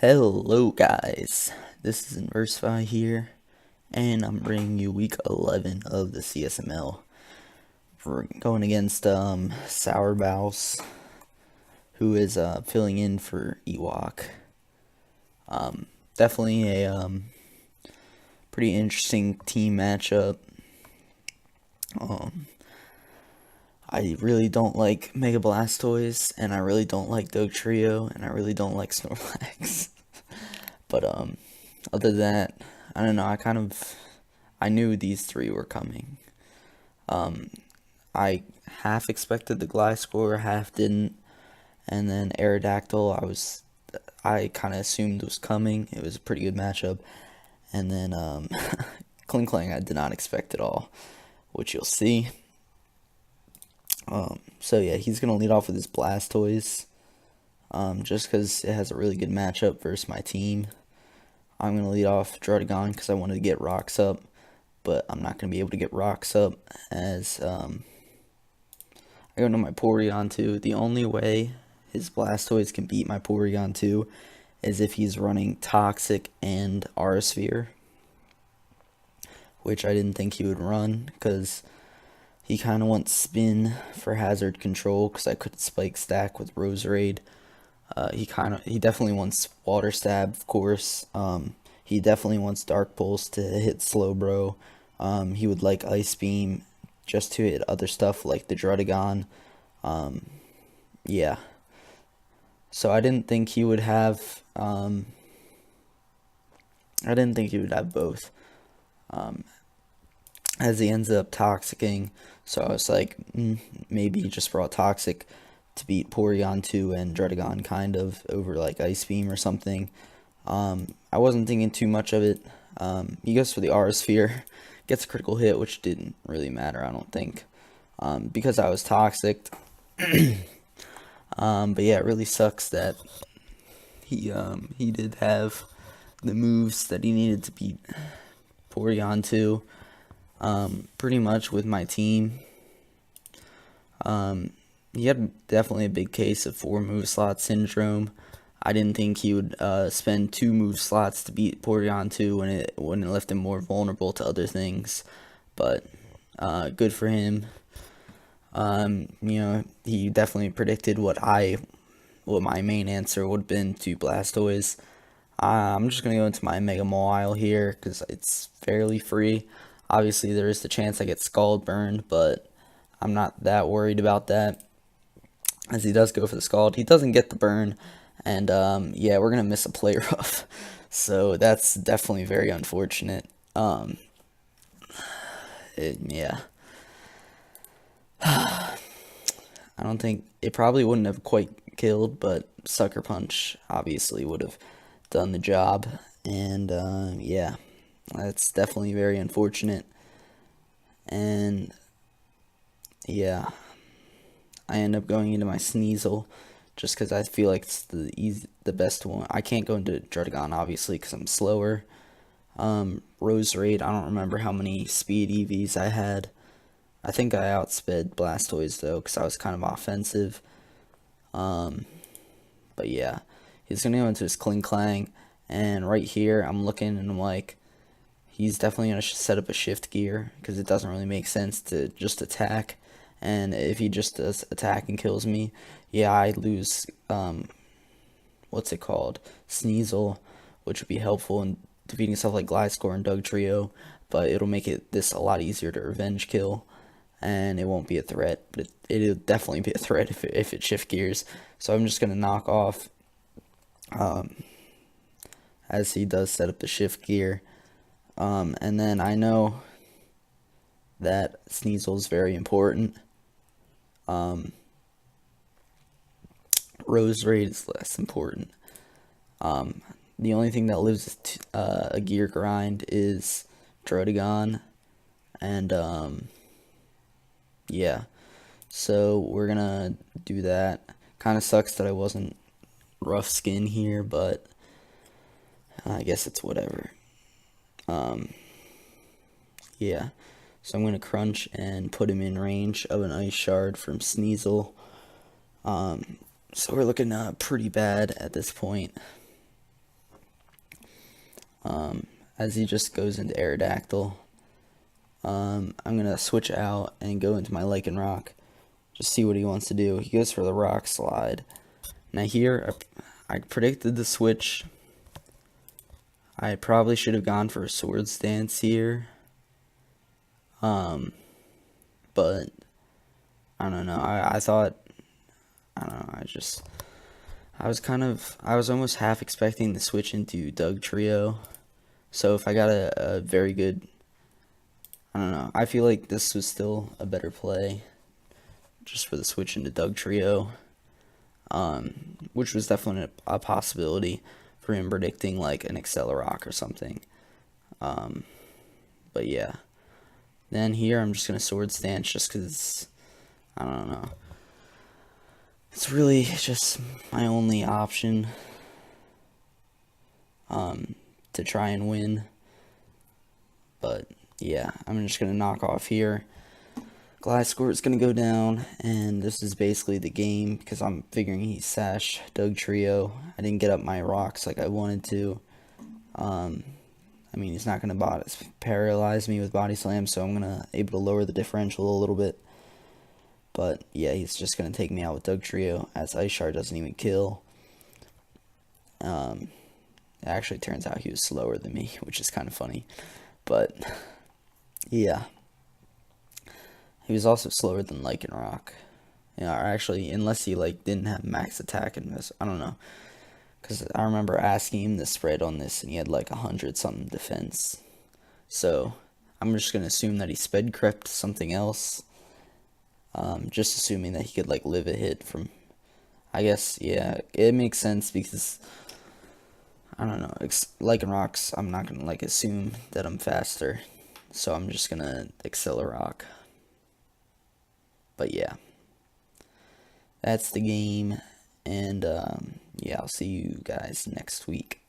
Hello guys, this is Inversify here, and I'm bringing you week 11 of the CSML. We're going against Sour Bouse, who is filling in for Ewok. Definitely a pretty interesting team matchup. I really don't like Mega Blastoise, and I really don't like Dugtrio, and I really don't like Snorlax. But other than that, I don't know. I knew these three were coming. I half expected the Gliscor, half didn't, and then Aerodactyl, I kind of assumed was coming. It was a pretty good matchup, and then Klinklang I did not expect at all, which you'll see. So yeah, he's gonna lead off with his Blastoise, just because it has a really good matchup versus my team. I'm going to lead off Druddigon because I wanted to get rocks up, but I'm not going to be able to get rocks up as I go into my Porygon 2. The only way his Blastoise can beat my Porygon 2 is if he's running Toxic and Aerosphere, which I didn't think he would run because he kind of wants Spin for hazard control because I could Spike Stack with Roserade. He definitely wants Water Stab, of course. He definitely wants Dark Pulse to hit Slowbro. He would like Ice Beam just to hit other stuff like the Druddigon. Yeah. So I didn't think he would have. I didn't think he would have both. As he ends up Toxicking, so I was like, maybe he just brought Toxic to beat Porygon 2 and Druddigon kind of over like Ice Beam or something. I wasn't thinking too much of it. He goes for the Aerosphere, gets a critical hit, which didn't really matter, I don't think, because I was Toxic. But yeah, it really sucks that he did have the moves that he needed to beat Porygon 2, pretty much with my team. He had definitely a big case of 4 move slot syndrome. I didn't think he would spend 2 move slots to beat Porygon 2 when it left him more vulnerable to other things. But good for him. He definitely predicted what my main answer would have been to Blastoise. I'm just gonna go into my Mega Mawile here because it's fairly free. Obviously, there is the chance I get Scald Burned, but I'm not that worried about that, as he does go for the Scald. He doesn't get the burn, and yeah, we're gonna miss a play rough, so that's definitely very unfortunate. Yeah, I don't think it probably wouldn't have quite killed, but Sucker Punch obviously would have done the job, and yeah, that's definitely very unfortunate. And yeah, I end up going into my Sneasel just because I feel like it's the best one. I can't go into Druddigon obviously because I'm slower. Roserade, I don't remember how many speed EVs I had. I think I outsped Blastoise though because I was kind of offensive. But yeah, he's gonna go into his Klinklang, and right here I'm looking and I'm like, he's definitely gonna set up a shift gear because it doesn't really make sense to just attack. And if he just does attack and kills me, yeah, I lose, what's it called? Sneasel, which would be helpful in defeating stuff like Gliscor and Dugtrio, but it'll make this a lot easier to revenge kill, and it won't be a threat, but it'll definitely be a threat if it shift gears. So I'm just going to knock off, as he does set up the shift gear, and then I know that Sneasel is very important. Roserade is less important. The only thing that lives a gear grind is Druddigon, and yeah, so we're gonna do that. Kind of sucks that I wasn't rough skin here, but I guess it's whatever. Yeah, so I'm gonna crunch and put him in range of an ice shard from Sneasel. So we're looking pretty bad at this point. as he just goes into Aerodactyl. I'm gonna switch out and go into my Lycanroc, just see what he wants to do. He goes for the Rock Slide. Now here, I predicted the switch. I probably should have gone for a Swords Dance here. But I don't know. I thought, I don't know. I was almost half expecting to switch into Dugtrio. So if I got a very good, I don't know. I feel like this was still a better play, just for the switch into Dugtrio, which was definitely a possibility for him predicting like an Accelerock or something. But yeah. Then here I'm just gonna Swords Dance just because I don't know. It's really just my only option to try and win. But yeah, I'm just gonna knock off here. Gliscor is gonna go down, and this is basically the game because I'm figuring he's Sash Dugtrio. I didn't get up my rocks like I wanted to. I mean, he's not gonna paralyze me with Body Slam, so I'm gonna able to lower the differential a little bit. But yeah, he's just gonna take me out with Dugtrio, as Ice Shard doesn't even kill. It actually turns out he was slower than me, which is kind of funny. But yeah, he was also slower than Lycanroc. Yeah, or actually, unless he like didn't have max attack and this, I don't know. Because I remember asking him the spread on this, and he had like 100-something defense. So I'm just gonna assume that he sped crept something else. Just assuming that he could like live a hit from. I guess yeah, it makes sense because I don't know. Lycanrocs, I'm not gonna like assume that I'm faster, so I'm just gonna Accelerock. But yeah, that's the game, and yeah, I'll see you guys next week.